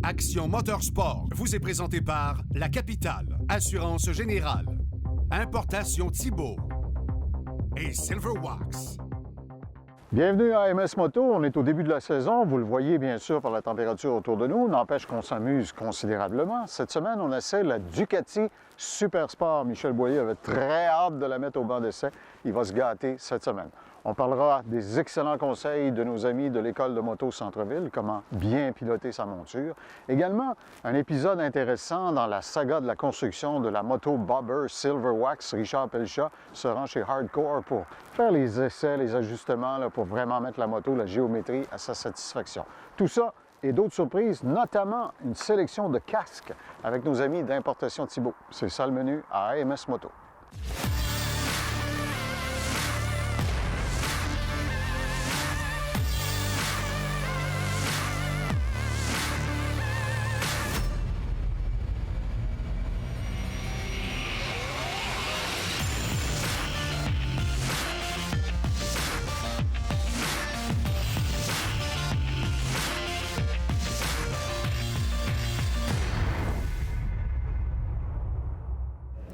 Action Motorsport vous est présenté par La Capitale, Assurance Générale, Importation Thibault et Silverwax. Bienvenue à MS Moto, on est au début de la saison, vous le voyez bien sûr par la température autour de nous, n'empêche qu'on s'amuse considérablement. Cette semaine, on essaie la Ducati Super Sport. Michel Boyer avait très hâte de la mettre au banc d'essai, il va se gâter cette semaine. On parlera des excellents conseils de nos amis de l'école de moto Centre-Ville, comment bien piloter sa monture. Également, un épisode intéressant dans la saga de la construction de la moto Bobber Silverwax. Richard Pelchat se rend chez Hardcore pour faire les essais, les ajustements, là, pour vraiment mettre la moto, la géométrie à sa satisfaction. Tout ça et d'autres surprises, notamment une sélection de casques avec nos amis d'Importation Thibault. C'est ça le menu à AMS Moto.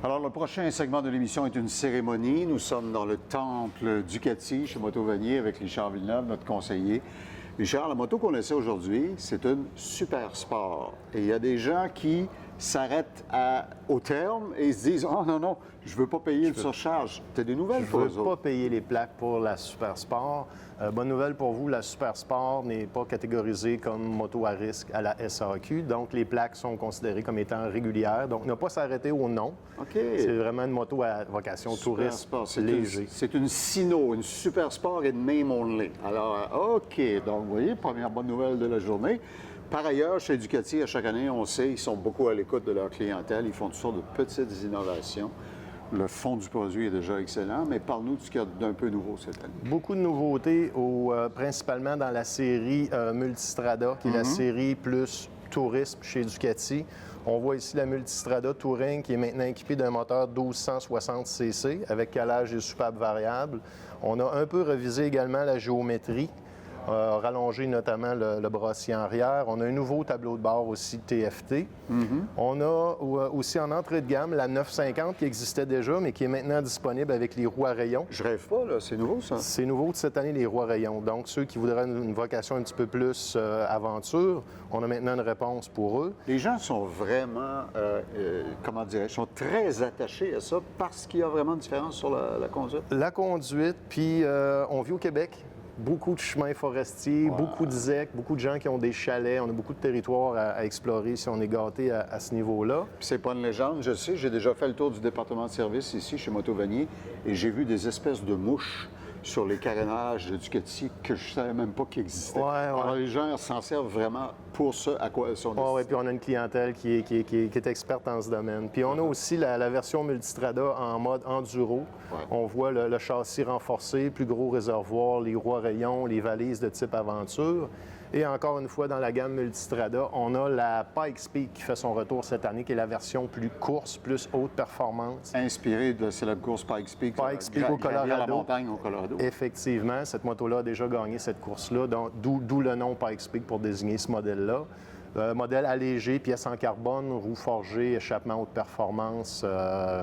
Alors, le prochain segment de l'émission est une cérémonie. Nous sommes dans le temple Ducati chez Moto Vanier avec Richard Villeneuve, notre conseiller. Richard, la moto qu'on essaie aujourd'hui, c'est une Super Sport. Et il y a des gens qui s'arrêtent au terme et ils se disent « Oh non, non, je ne veux pas payer une surcharge. » Tu as des nouvelles pour eux autres? Je ne veux pas payer les plaques pour la Super Sport. Bonne nouvelle pour vous, la Super Sport n'est pas catégorisée comme moto à risque à la SAQ. Donc, les plaques sont considérées comme étant régulières. Donc, ne pas s'arrêter au nom. OK. C'est vraiment une moto à vocation touriste léger. C'est une Sino, une Super Sport et name only. Alors, OK. Donc, vous voyez, première bonne nouvelle de la journée. Par ailleurs, chez Ducati, à chaque année, on sait, ils sont beaucoup à l'écoute de leur clientèle. Ils font toutes sortes de petites innovations. Le fond du produit est déjà excellent, mais parle-nous de ce qu'il y a d'un peu nouveau cette année. Beaucoup de nouveautés, principalement dans la série Multistrada, qui est la série plus tourisme chez Ducati. On voit ici la Multistrada Touring qui est maintenant équipée d'un moteur 1260 cc avec calage et soupape variable. On a un peu revisé également la géométrie. Rallongé notamment le brassier arrière. On a un nouveau tableau de bord aussi TFT. On a aussi en entrée de gamme la 950 qui existait déjà, mais qui est maintenant disponible avec les roues à rayons. Je rêve pas, là. C'est nouveau, ça? C'est nouveau de cette année, les roues à rayons. Donc, ceux qui voudraient une vocation un petit peu plus aventure, on a maintenant une réponse pour eux. Les gens sont vraiment, comment dirais-je, sont très attachés à ça parce qu'il y a vraiment une différence sur la conduite. La conduite, puis on vit au Québec. Beaucoup de chemins forestiers, beaucoup de ZEC, beaucoup de gens qui ont des chalets. On a beaucoup de territoires à explorer si on est gâté à ce niveau-là. Puis c'est pas une légende, je sais. J'ai déjà fait le tour du département de service ici, chez Moto Vanier, et j'ai vu des espèces de mouches sur les carénages de Ducati que je ne savais même pas qu'ils existaient. Alors, les gens s'en servent vraiment pour ce à quoi elles sont destinées. Oui, puis on a une clientèle qui est experte en ce domaine. Puis on a aussi la version Multistrada en mode enduro. On voit le châssis renforcé, plus gros réservoir, les roues à rayons, les valises de type aventure. Et encore une fois, dans la gamme Multistrada, on a la Pikes Peak qui fait son retour cette année, qui est la version plus course, plus haute performance. Inspirée de la célèbre course Pikes Peak. Pikes Peak au Colorado. La montagne au Colorado. Effectivement, cette moto-là a déjà gagné cette course-là, d'où le nom Pikes Peak pour désigner ce modèle-là. Modèle allégé, pièces en carbone, roues forgées, échappement haute performance,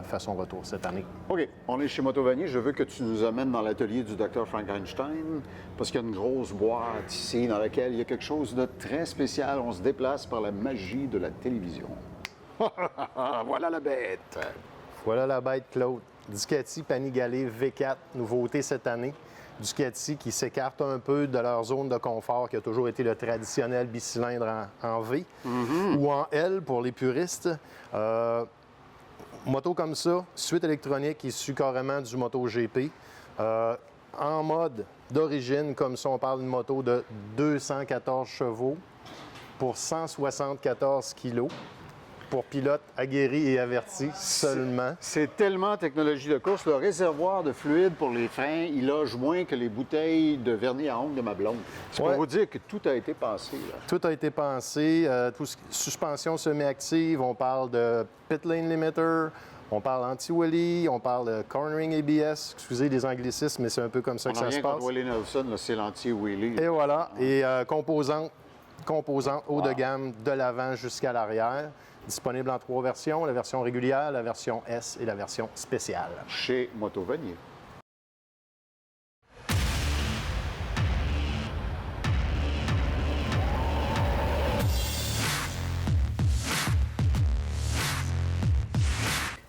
fait son retour cette année. OK, on est chez Moto Vanier. Je veux que tu nous amènes dans l'atelier du Dr Frankenstein parce qu'il y a une grosse boîte ici dans laquelle il y a quelque chose de très spécial. On se déplace par la magie de la télévision. Voilà la bête! Voilà la bête, Claude. Ducati Panigale V4, nouveauté cette année. Ducati qui s'écarte un peu de leur zone de confort qui a toujours été le traditionnel bicylindre en V ou en L pour les puristes. Moto comme ça, suite électronique issue carrément du MotoGP. En mode d'origine, comme ça, on parle d'une moto de 214 chevaux pour 174 kilos. Pour pilotes aguerris et avertis seulement. C'est tellement technologie de course. Le réservoir de fluide pour les freins, il loge moins que les bouteilles de vernis à ongles de ma blonde. C'est pour vous dire que tout a été pensé. Là. Tout a été pensé. Suspension semi-active, on parle de pit lane limiter, on parle anti-wheelie, on parle de cornering ABS. Excusez les anglicismes, mais c'est un peu comme ça que ça se passe. Willie Nelson, c'est l'anti-wheelie. Et voilà. Et composantes composantes haut de gamme de l'avant jusqu'à l'arrière. Disponible en 3 versions, la version régulière, la version S et la version spéciale. Chez Motovenier.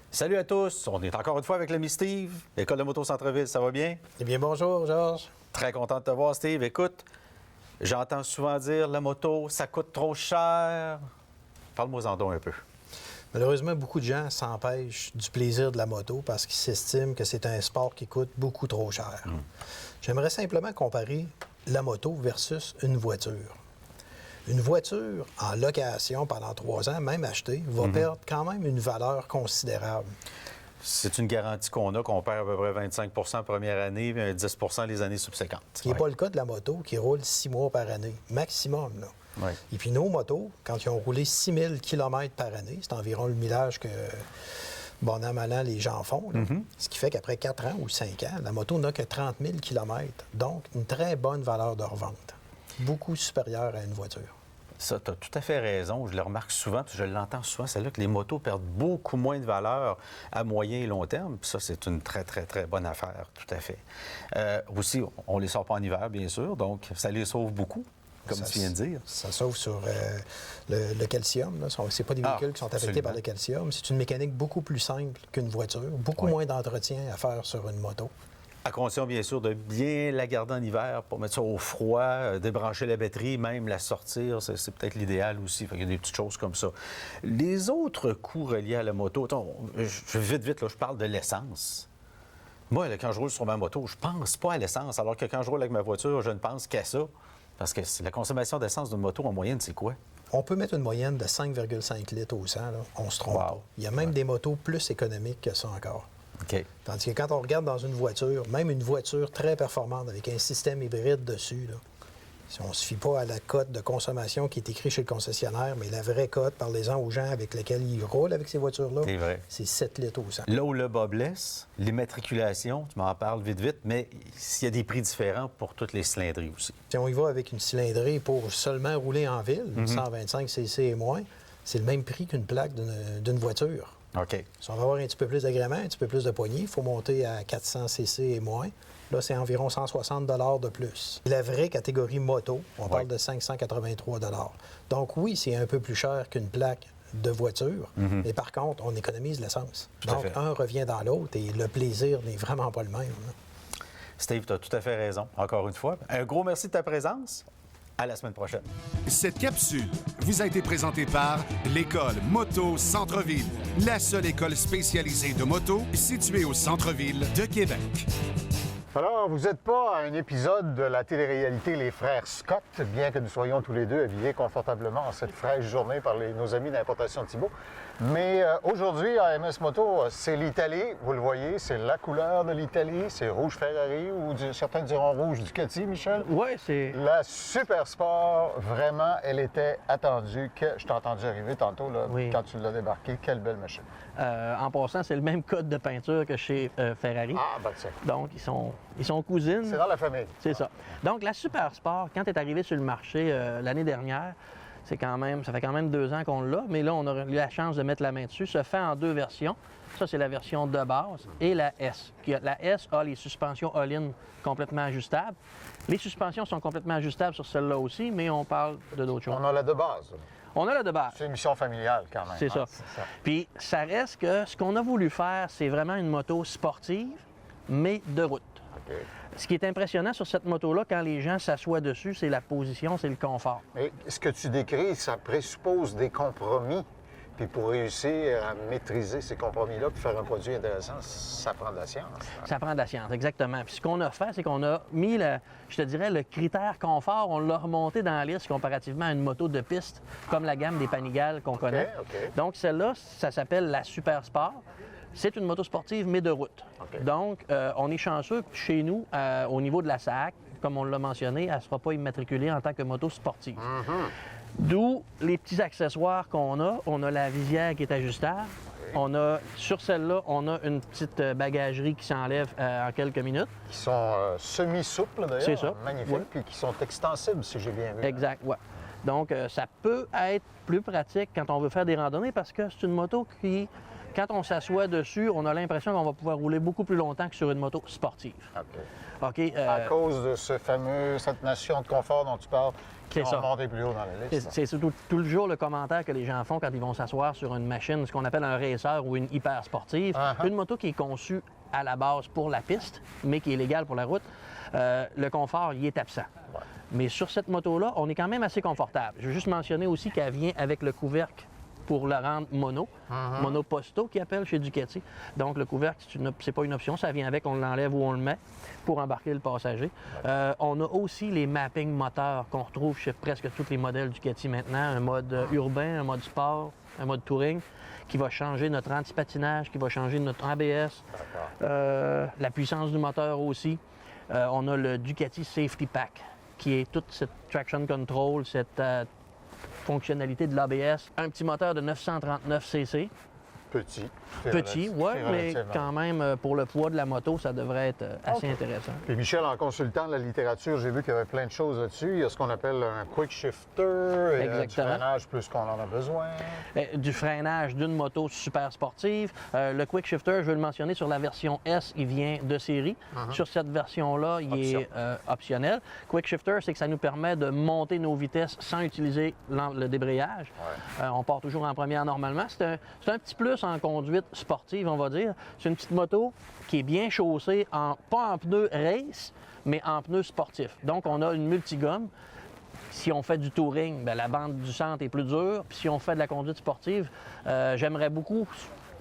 Salut à tous, on est encore une fois avec l'ami Steve, École de moto Centre-Ville, ça va bien? Eh bien, bonjour, Georges. Très content de te voir, Steve. Écoute, j'entends souvent dire la moto, ça coûte trop cher. Parle-moi-en donc un peu. Malheureusement, beaucoup de gens s'empêchent du plaisir de la moto parce qu'ils s'estiment que c'est un sport qui coûte beaucoup trop cher. J'aimerais simplement comparer la moto versus une voiture. Une voiture en location pendant 3 ans, même achetée, va perdre quand même une valeur considérable. C'est une garantie qu'on a, qu'on perd à peu près 25 la première année, et 10 les années subséquentes. Ce qui n'est pas le cas de la moto qui roule 6 mois par année, maximum. Là. Ouais. Et puis nos motos, quand ils ont roulé 6000 km par année, c'est environ le millage que, bon an, mal an, les gens font. Là. Ce qui fait qu'après 4 ans ou 5 ans, la moto n'a que 30 000 km. Donc, une très bonne valeur de revente. Beaucoup supérieure à une voiture. Ça, tu as tout à fait raison. Je le remarque souvent, puis je l'entends souvent, c'est là que les motos perdent beaucoup moins de valeur à moyen et long terme. Puis ça, c'est une très, très, très bonne affaire, tout à fait. Aussi, on les sort pas en hiver, bien sûr, donc ça les sauve beaucoup, comme tu viens de dire. Ça sauve sur le calcium. Ce pas des véhicules qui sont affectés par le calcium. C'est une mécanique beaucoup plus simple qu'une voiture. Beaucoup moins d'entretien à faire sur une moto. À condition, bien sûr, de bien la garder en hiver pour mettre ça au froid, débrancher la batterie, même la sortir, c'est peut-être l'idéal aussi. Il y a des petites choses comme ça. Les autres coûts reliés à la moto, je vite, là, je parle de l'essence. Moi, là, quand je roule sur ma moto, je pense pas à l'essence, alors que quand je roule avec ma voiture, je ne pense qu'à ça. Parce que la consommation d'essence d'une moto, en moyenne, c'est quoi? On peut mettre une moyenne de 5,5 litres au 100, là. On se trompe pas. Il y a même des motos plus économiques que ça encore. OK. Tandis que quand on regarde dans une voiture, même une voiture très performante avec un système hybride dessus, là, si on ne se fie pas à la cote de consommation qui est écrite chez le concessionnaire, mais la vraie cote, parlez-en aux gens avec lesquels ils roulent avec ces voitures-là, c'est 7 litres au 100. Là où le bas blesse, l'immatriculation, tu m'en parles vite, mais s'il y a des prix différents pour toutes les cylindries aussi. Si on y va avec une cylindrée pour seulement rouler en ville, 125 cc et moins, c'est le même prix qu'une plaque d'une voiture. OK. Si on va avoir un petit peu plus d'agrément, un petit peu plus de poignée, il faut monter à 400 cc et moins. Là, c'est environ 160 de plus. Et la vraie catégorie moto, on parle de 583 Donc oui, c'est un peu plus cher qu'une plaque de voiture, mais par contre, on économise l'essence. Donc, un revient dans l'autre et le plaisir n'est vraiment pas le même. Là. Steve, tu as tout à fait raison, encore une fois. Un gros merci de ta présence. À la semaine prochaine. Cette capsule vous a été présentée par l'École Moto Centre-Ville, la seule école spécialisée de moto située au centre-ville de Québec. Alors, vous n'êtes pas à un épisode de la télé-réalité Les Frères Scott, bien que nous soyons tous les deux habillés confortablement en cette fraîche journée par nos amis d'Importation Thibault. Mais aujourd'hui, à MS Moto, c'est l'Italie. Vous le voyez, c'est la couleur de l'Italie. C'est rouge Ferrari ou certains diront rouge Ducati, Michel. Oui, c'est... La Super Sport, vraiment, elle était attendue. Je t'ai entendu arriver tantôt, là, quand tu l'as débarqué. Quelle belle machine. En passant, c'est le même code de peinture que chez Ferrari. Ah, ben tiens. Donc, ils sont cousines. C'est dans la famille. C'est ça. Donc, la Super Sport, quand elle est arrivée sur le marché l'année dernière, ça fait quand même 2 ans qu'on l'a, mais là, on a eu la chance de mettre la main dessus. Ça fait en 2 versions. Ça, c'est la version de base et la S. La S a les suspensions all-in complètement ajustables. Les suspensions sont complètement ajustables sur celle-là aussi, mais on parle de d'autres choses. On a la de base. On a la de base. C'est une mission familiale, quand même. C'est ça. Puis, ça reste que ce qu'on a voulu faire, c'est vraiment une moto sportive, mais de route. Okay. Ce qui est impressionnant sur cette moto-là, quand les gens s'assoient dessus, c'est la position, c'est le confort. Mais ce que tu décris, ça présuppose des compromis. Puis pour réussir à maîtriser ces compromis-là puis faire un produit intéressant, ça prend de la science. Ça prend de la science, exactement. Puis ce qu'on a fait, c'est qu'on a mis, je te dirais, le critère confort, on l'a remonté dans la liste comparativement à une moto de piste, comme la gamme des Panigale qu'on connaît. OK. Donc celle-là, ça s'appelle la Super Sport. C'est une moto sportive, mais de route. OK. Donc, on est chanceux chez nous, au niveau de la SAC, comme on l'a mentionné, elle ne sera pas immatriculée en tant que moto sportive. D'où les petits accessoires qu'on a. On a la visière qui est ajustable. Sur celle-là, on a une petite bagagerie qui s'enlève en quelques minutes. Qui sont semi-souples, d'ailleurs. C'est ça. Magnifiques. Oui. Puis qui sont extensibles, si j'ai bien vu. Exact, oui. Donc, ça peut être plus pratique quand on veut faire des randonnées parce que c'est une moto qui, quand on s'assoit dessus, on a l'impression qu'on va pouvoir rouler beaucoup plus longtemps que sur une moto sportive. OK, À cause de cette notion de confort dont tu parles, qui C'est ça. va monter plus haut dans la liste. c'est surtout tout le jour le commentaire que les gens font quand ils vont s'asseoir sur une machine, ce qu'on appelle un racer ou une hyper sportive. Une moto qui est conçue à la base pour la piste, mais qui est légale pour la route. Le confort, il est absent. Mais sur cette moto-là, on est quand même assez confortable. Je veux juste mentionner aussi qu'elle vient avec le couvercle pour le rendre mono, mono posto qui appelle chez Ducati. Donc le couvercle, c'est pas une option, ça vient avec, on l'enlève ou on le met pour embarquer le passager. On a aussi les mappings moteurs qu'on retrouve chez presque tous les modèles Ducati maintenant, un mode urbain, un mode sport, un mode touring, qui va changer notre anti-patinage, qui va changer notre ABS, la puissance du moteur aussi. On a le Ducati Safety Pack, qui est toute cette traction control, cette fonctionnalité de l'ABS. Un petit moteur de 939 cc. Petit. Petit, oui, mais relativement. quand même, pour le poids de la moto, ça devrait être assez intéressant. Puis Michel, en consultant la littérature, j'ai vu qu'il y avait plein de choses là-dessus. Il y a ce qu'on appelle un quick shifter, du Exactement. freinage plus qu'on en a besoin. Du freinage d'une moto super sportive. Le quick shifter, je veux le mentionner, sur la version S, il vient de série. Sur cette version-là, il est optionnel. Quick shifter, c'est que ça nous permet de monter nos vitesses sans utiliser le débrayage. On part toujours en première normalement. C'est un petit plus en conduite sportive, on va dire. C'est une petite moto qui est bien chaussée, pas en pneus race, mais en pneus sportifs. Donc, on a une multigomme. Si on fait du touring, bien, la bande du centre est plus dure. Puis si on fait de la conduite sportive, j'aimerais beaucoup,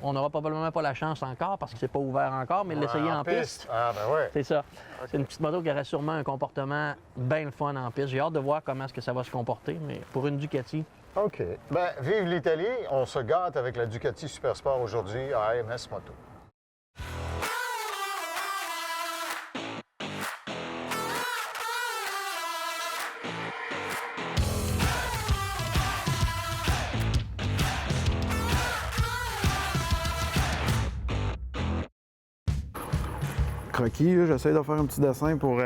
on n'aura probablement pas la chance encore parce que c'est pas ouvert encore, mais l'essayer en piste. Ah, ben ouais. C'est ça. C'est une petite moto qui aurait sûrement un comportement bien le fun en piste. J'ai hâte de voir comment est-ce que ça va se comporter, mais pour une Ducati, OK. Ben, vive l'Italie. On se gâte avec la Ducati Super Sport aujourd'hui à AMS Moto. Croquis, là, j'essaie de faire un petit dessin pour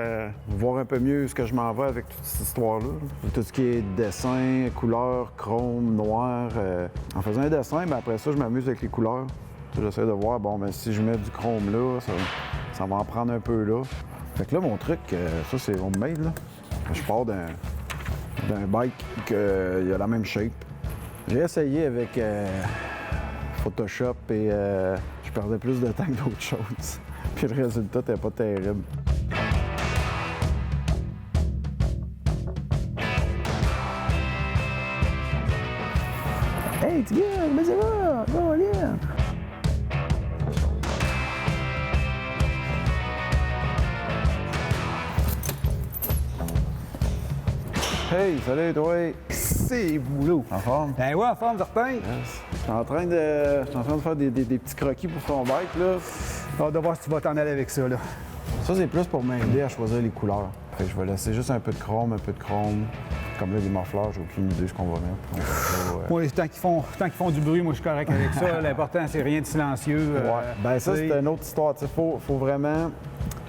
voir un peu mieux ce que je m'en vais avec toute cette histoire-là. Tout ce qui est dessin, couleur, chrome, noir. En faisant un dessin, ben après ça, je m'amuse avec les couleurs. J'essaie de voir, bon, ben si je mets du chrome là, ça va en prendre un peu là. Fait que là, mon truc, ça c'est homemade, là. Je pars d'un bike qui a la même shape. J'ai essayé avec Photoshop et je perdais plus de temps que d'autres choses. Puis le résultat n'était pas terrible. Hey, tu viens, mais ça va? Bon, viens! Hey, salut toi! C'est boulot. En forme? Ben ouais, en forme, certain. Je suis en train de faire des petits croquis pour ton bike, là. On va voir si tu vas t'en aller avec ça, là. Ça, c'est plus pour m'aider à choisir les couleurs. Fait que je vais laisser juste un peu de chrome, Comme là, les morfleurs, j'ai aucune idée de ce qu'on va mettre. Oui, tant qu'ils font du bruit, moi, je suis correct avec ça. L'important, c'est rien de silencieux. Ouais. Ben ça, tu sais. c'est une autre histoire. Il faut vraiment...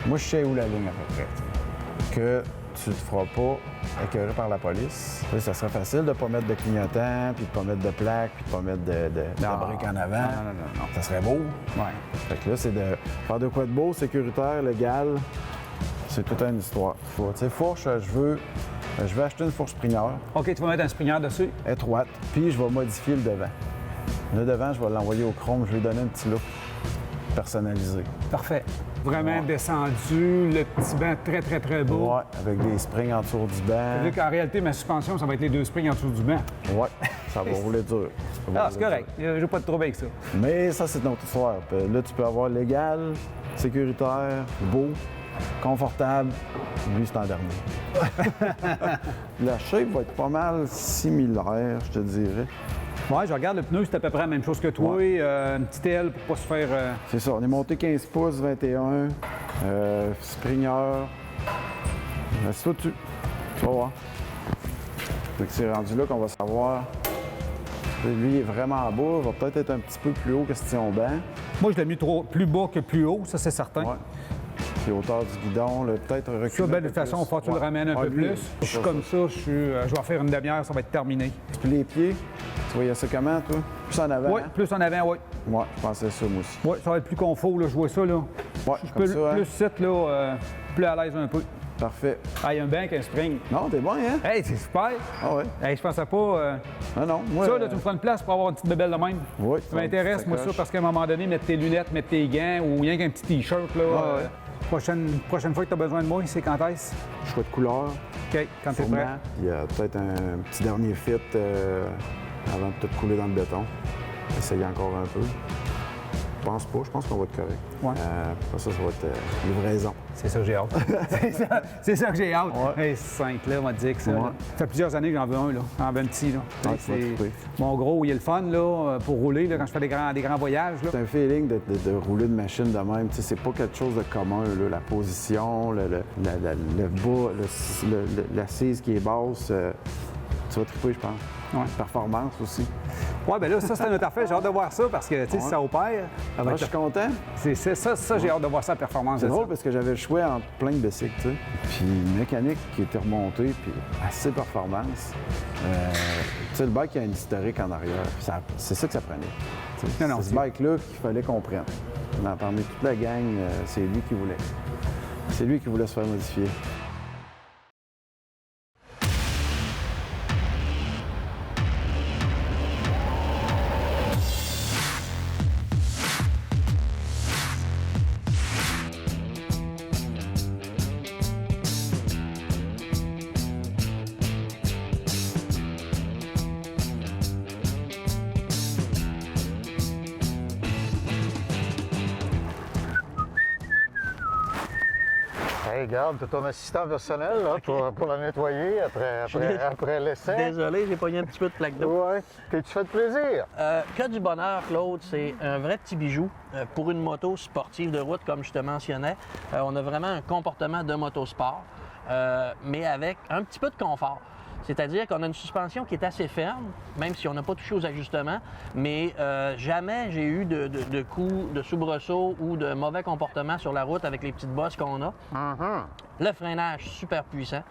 Moi, je sais où la ligne, à peu près. T'sais. Que tu te feras pas écœurer par la police. T'sais, ça serait facile de ne pas mettre de clignotant, puis de pas mettre de plaque, puis de pas mettre de briques en avant. Non. Ça serait beau. Ouais. Fait que là, c'est de faire de quoi de beau, sécuritaire, légal. C'est toute une histoire. Tu sais, fourche, je vais acheter une fourche Springer, OK, tu vas mettre un Springer dessus. étroite, puis je vais modifier le devant. Le devant, je vais l'envoyer au chrome, je vais lui donner un petit look personnalisé. Parfait. Vraiment descendu, le petit banc très, très, très beau. Ouais, avec des springs en dessous du banc. Vu qu'en réalité, ma suspension, ça va être les 2 springs en dessous du banc. Ouais, ça va rouler dur. Ça va Ah, c'est rouler correct. J'ai pas de trouble avec ça. dur. Mais ça, c'est notre histoire. Puis là, tu peux avoir légal, sécuritaire, beau, confortable. Lui, c'est en dernier. La shape va être pas mal similaire, je te dirais. Ouais, je regarde le pneu, c'est à peu près la même chose que toi. Une petite aile pour pas se faire... C'est ça, on est monté 15 pouces, 21, Springer. Reste-toi dessus, tu vas voir. Fait que c'est rendu là qu'on va savoir. Lui, il est vraiment bas, il va peut-être être un petit peu plus haut question banc. Moi, je l'ai mis plus bas que plus haut, ça, c'est certain. Ouais. Puis hauteur du guidon, là, peut-être reculer. Ça, ben, de toute façon, faut que tu le ramènes un peu plus. Je suis comme ça, je vais faire une demi-heure, ça va être terminé. Puis les pieds, tu voyais ça comment, toi? Plus en avant? Oui, hein? plus en avant, oui. Ouais, je pensais ça, moi aussi. Oui, ça va être plus confort, là, je vois ça, là. Ouais, Je comme peux ça, hein? plus site, là, plus à l'aise un peu. Parfait. Ah, il y a un bank, un spring. Non, t'es bon, hein? Hey, c'est super! Ah ouais. Hey, je pensais pas... Non, moi... Ça, là, tu me feras une place pour avoir une petite bébelle de même. Oui. Ça m'intéresse, moi, ça, parce qu'à un moment donné, mettre tes lunettes, mettre tes gants ou rien qu'un petit T-shirt, là. ouais. Prochaine fois que tu as besoin de moi, c'est quand est-ce? Choix de couleur, OK, quand t'es prêt. sûrement. Il y a peut-être un petit dernier fit avant de tout couler dans le béton. Essayer encore un peu. Je pense qu'on va être correct. Ouais. Après ça va être livraison. C'est ça que j'ai hâte. c'est ça que j'ai hâte. Hey, c'est 5 là, on va te dire que ça. Ouais. Là. Ça fait plusieurs années que j'en veux un, là. J'en veux un petit, là. Ouais, C'est- tu vas triper. Mon gros, il y a le fun, là, pour rouler, là, quand je fais des grands voyages, là. C'est un feeling de rouler de machine de même. Tu sais, c'est pas quelque chose de commun, là. La position, le bas, l'assise qui est basse. Tu vas triper, je pense. Ouais. Performance aussi. Ouais, ben là, ça, c'est notre affaire. J'ai hâte de voir ça parce que, tu sais, si ça opère, ça va Moi, être- je suis content. c'est ça, j'ai hâte de voir ça, la performance C'est de drôle ça. parce que j'avais le choix entre plein de bicycles, tu sais. Puis une mécanique qui était remontée, puis assez performance. Tu sais, le bike a une historique en arrière. Puis c'est ça que ça prenait. Tu sais, Non, c'est ce bike-là qu'il fallait qu'on prenne. Parmi toute la gang, c'est lui qui voulait. C'est lui qui voulait se faire modifier. Hey, regarde, t'as ton assistant personnel là, pour la nettoyer après l'essai. Désolé, j'ai pogné un petit peu de plaque d'eau. Ouais. T'es-tu fait plaisir? Que du bonheur, Claude. C'est un vrai petit bijou pour une moto sportive de route, comme je te mentionnais. On a vraiment un comportement de motosport, mais avec un petit peu de confort. C'est-à-dire qu'on a une suspension qui est assez ferme, même si on n'a pas touché aux ajustements, mais jamais j'ai eu de coups, de soubresauts ou de mauvais comportements sur la route avec les petites bosses qu'on a. Le freinage super puissant.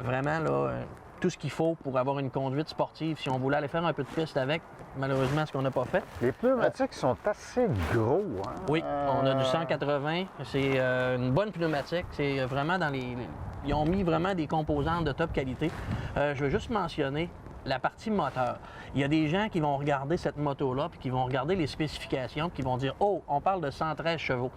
Vraiment, là, tout ce qu'il faut pour avoir une conduite sportive. Si on voulait aller faire un peu de piste avec, malheureusement, ce qu'on n'a pas fait. Les pneumatiques sont assez gros, hein? Oui, on a du 180. C'est une bonne pneumatique. C'est vraiment dans les... Ils ont mis vraiment des composantes de top qualité. Je veux juste mentionner la partie moteur. Il y a des gens qui vont regarder cette moto-là, puis qui vont regarder les spécifications, puis qui vont dire « Oh, on parle de 113 chevaux ».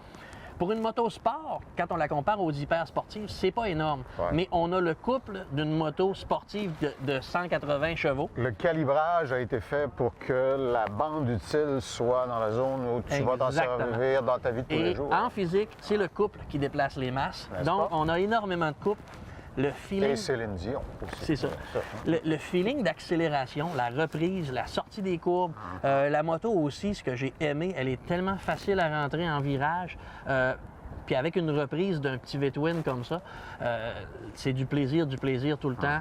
Pour une moto sport, quand on la compare aux hyper sportives, c'est pas énorme. Ouais. Mais on a le couple d'une moto sportive de 180 chevaux. Le calibrage a été fait pour que la bande utile soit dans la zone où tu vas t'en Exactement. servir dans ta vie de tous les Et jours. en physique, c'est le couple qui déplace les masses. N'est-ce Donc, pas? on a énormément de couple. Le feeling... Et Céline Dion aussi. C'est ça. Le feeling d'accélération, la reprise, la sortie des courbes, la moto aussi, ce que j'ai aimé, elle est tellement facile à rentrer en virage. Puis avec une reprise d'un petit V-twin comme ça, c'est du plaisir tout le temps.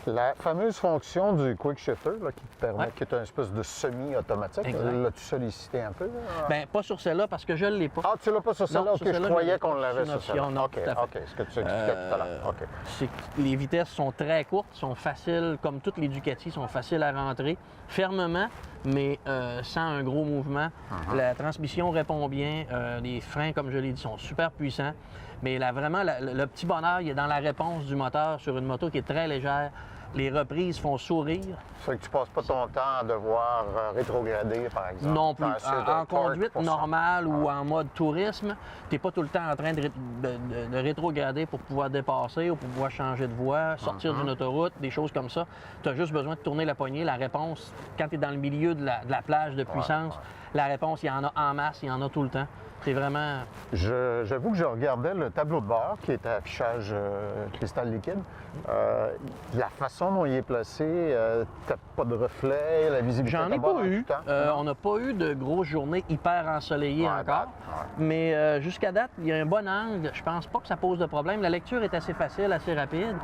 La fameuse fonction du quick shifter là, qui te permet, Ouais. qui est une espèce de semi-automatique, Exact. l'as-tu sollicité un peu? Là? Bien, pas sur celle-là parce que je ne l'ai pas. Ah, tu l'as pas sur celle-là? Non, OK, sur je celle-là, croyais je l'ai qu'on pas. l'avait C'est une sur celle-là. option, non, OK, tout à fait. OK, ce que tu expliquais tout à l'heure. OK. C'est que les vitesses sont très courtes, sont faciles, comme toutes les Ducati, sont faciles à rentrer, fermement, mais sans un gros mouvement. La transmission répond bien, les freins, comme je l'ai dit, sont super puissants. Mais là, vraiment, le petit bonheur, il est dans la réponse du moteur sur une moto qui est très légère. Les reprises font sourire. Ça fait que tu passes pas ton temps à devoir rétrograder, par exemple. Non plus. T'as assez de En torque conduite pour ça. normale ou en mode tourisme, tu n'es pas tout le temps en train de rétrograder pour pouvoir dépasser ou pour pouvoir changer de voie, sortir d'une autoroute, des choses comme ça. Tu as juste besoin de tourner la poignée. La réponse, quand tu es dans le milieu de la plage de puissance, la réponse, il y en a en masse, il y en a tout le temps. C'est vraiment... J'avoue que je regardais le tableau de bord qui est à affichage cristal liquide. La façon dont il est placé, t'as pas de reflet, la visibilité J'en ai est bonne pas en eu. tout temps. On n'a pas eu de grosses journées hyper ensoleillées Ouais, encore. date, ouais. Mais jusqu'à date, il y a un bon angle. Je pense pas que ça pose de problème. La lecture est assez facile, assez rapide.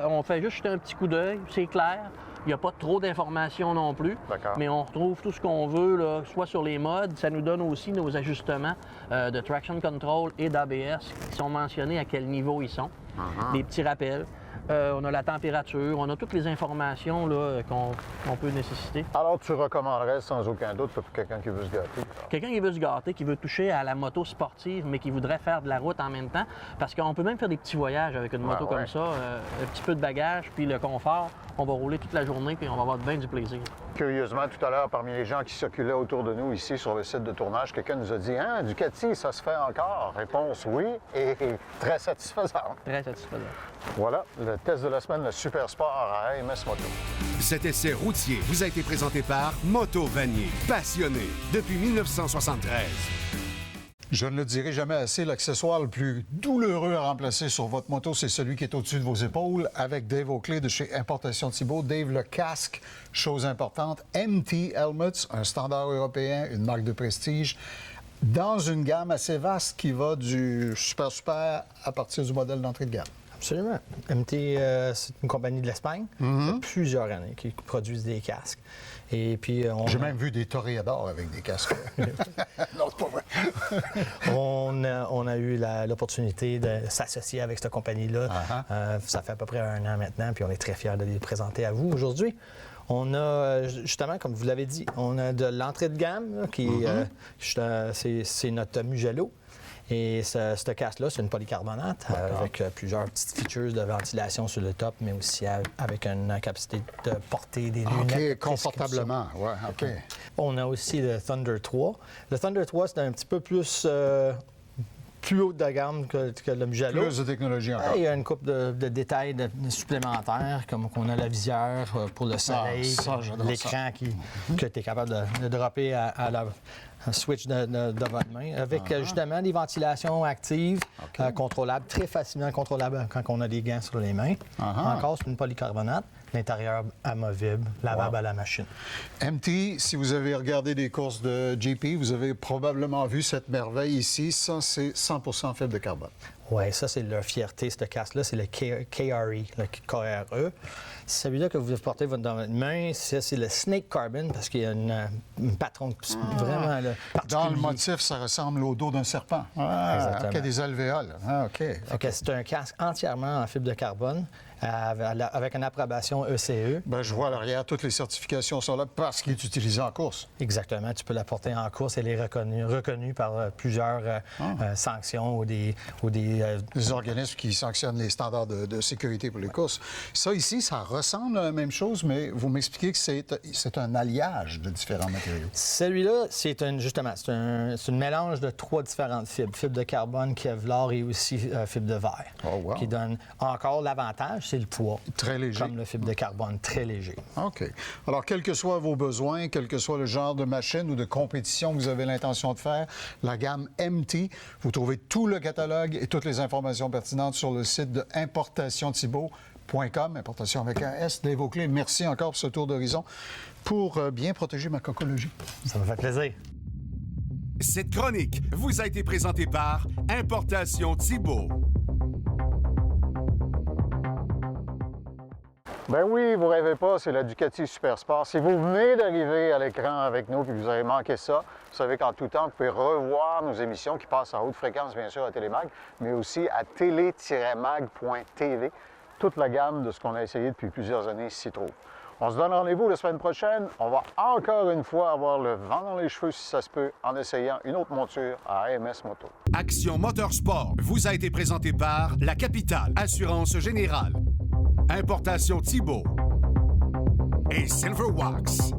On fait juste jeter un petit coup d'œil. C'est clair. Il n'y a pas trop d'informations non plus, D'accord. mais on retrouve tout ce qu'on veut, là, soit sur les modes. Ça nous donne aussi nos ajustements de traction control et d'ABS qui sont mentionnés à quel niveau ils sont. Des petits rappels. On a la température, on a toutes les informations là, qu'on peut nécessiter. Alors, tu recommanderais sans aucun doute pour quelqu'un qui veut se gâter? Quelqu'un qui veut se gâter, qui veut toucher à la moto sportive, mais qui voudrait faire de la route en même temps, parce qu'on peut même faire des petits voyages avec une moto comme ça, un petit peu de bagage, puis le confort, on va rouler toute la journée, puis on va avoir bien du plaisir. Curieusement, tout à l'heure, parmi les gens qui circulaient autour de nous ici sur le site de tournage, quelqu'un nous a dit « Hein, Ducati, ça se fait encore? » Réponse oui, et très satisfaisante. Très satisfaisant. Voilà, le test de la semaine, le Super Sport à AMS Moto. Cet essai routier vous a été présenté par Moto Vanier, passionné depuis 1973. Je ne le dirai jamais assez, l'accessoire le plus douloureux à remplacer sur votre moto, c'est celui qui est au-dessus de vos épaules. Avec Dave Oakley de chez Importation Thibault. Dave, le casque, chose importante, MT Helmets, un standard européen, une marque de prestige, dans une gamme assez vaste qui va du super à partir du modèle d'entrée de gamme. Absolument. MT, c'est une compagnie de l'Espagne. Ça fait plusieurs années qu'ils produisent des casques. Et puis, J'ai même vu des toréadors avec des casques. Non, c'est pas vrai. on a eu l'opportunité de s'associer avec cette compagnie-là. Ça fait à peu près 1 an maintenant, puis on est très fiers de les présenter à vous aujourd'hui. On a, justement, comme vous l'avez dit, on a de l'entrée de gamme, là, qui c'est notre Mugello. Et ce casque-là, c'est une polycarbonate avec plusieurs petites features de ventilation sur le top, mais aussi avec une capacité de porter des lunettes. OK, confortablement. Ouais, OK. On a aussi le Thunder 3. Le Thunder 3, c'est un petit peu plus haut de gamme que le Mugello. Plus de technologie encore. Il y a une couple de détails supplémentaires, comme qu'on a la visière pour le soleil, l'écran que tu es capable de dropper à la switch de votre main, avec justement des ventilations actives, contrôlables, très facilement contrôlables quand on a des gants sur les mains. Encore, c'est une polycarbonate. L'intérieur amovible, lavable à la machine. MT, si vous avez regardé des courses de GP, vous avez probablement vu cette merveille ici. Ça, c'est 100% fibre de carbone. Oui, ça, c'est leur fierté, ce casque-là. C'est le KRE, le KRE. Celui-là que vous portez dans votre main, c'est le Snake Carbon, parce qu'il y a une patronne vraiment particulier. Dans le motif, ça ressemble au dos d'un serpent. Exactement. OK, des alvéoles. OK. C'est un casque entièrement en fibre de carbone, avec une approbation ECE. Bien, je vois à l'arrière, toutes les certifications sont là parce qu'il est utilisé en course. Exactement. Tu peux la porter en course. Elle est reconnue par plusieurs sanctions ou des organismes qui sanctionnent les standards de sécurité pour les courses. Ça, ici, ça ressemble à la même chose, mais vous m'expliquez que c'est un alliage de différents matériaux. Celui-là, c'est un mélange de 3 différentes fibres. Fibre de carbone, Kevlar et aussi fibre de verre. Oh, wow. Qui donne encore l'avantage, c'est le poids. Très léger. Comme le fibre de carbone, très léger. OK. Alors, quels que soient vos besoins, quel que soit le genre de machine ou de compétition que vous avez l'intention de faire, la gamme MT, vous trouvez tout le catalogue et toutes les informations pertinentes sur le site de importationthibault.com, importation avec un S. Dave Oakley, merci encore pour ce tour d'horizon pour bien protéger ma cocologie. Ça me fait plaisir. Cette chronique vous a été présentée par Importation Thibault. Ben oui, vous rêvez pas, c'est la Ducati Super Sport. Si vous venez d'arriver à l'écran avec nous et que vous avez manqué ça, vous savez qu'en tout temps, vous pouvez revoir nos émissions qui passent à haute fréquence, bien sûr, à Télémag, mais aussi à télé-mag.tv. Toute la gamme de ce qu'on a essayé depuis plusieurs années s'y trouve. On se donne rendez-vous la semaine prochaine. On va encore une fois avoir le vent dans les cheveux, si ça se peut, en essayant une autre monture à AMS Moto. Action Motorsport vous a été présenté par La Capitale, Assurance Générale, Importation Thibault et Silver Wax.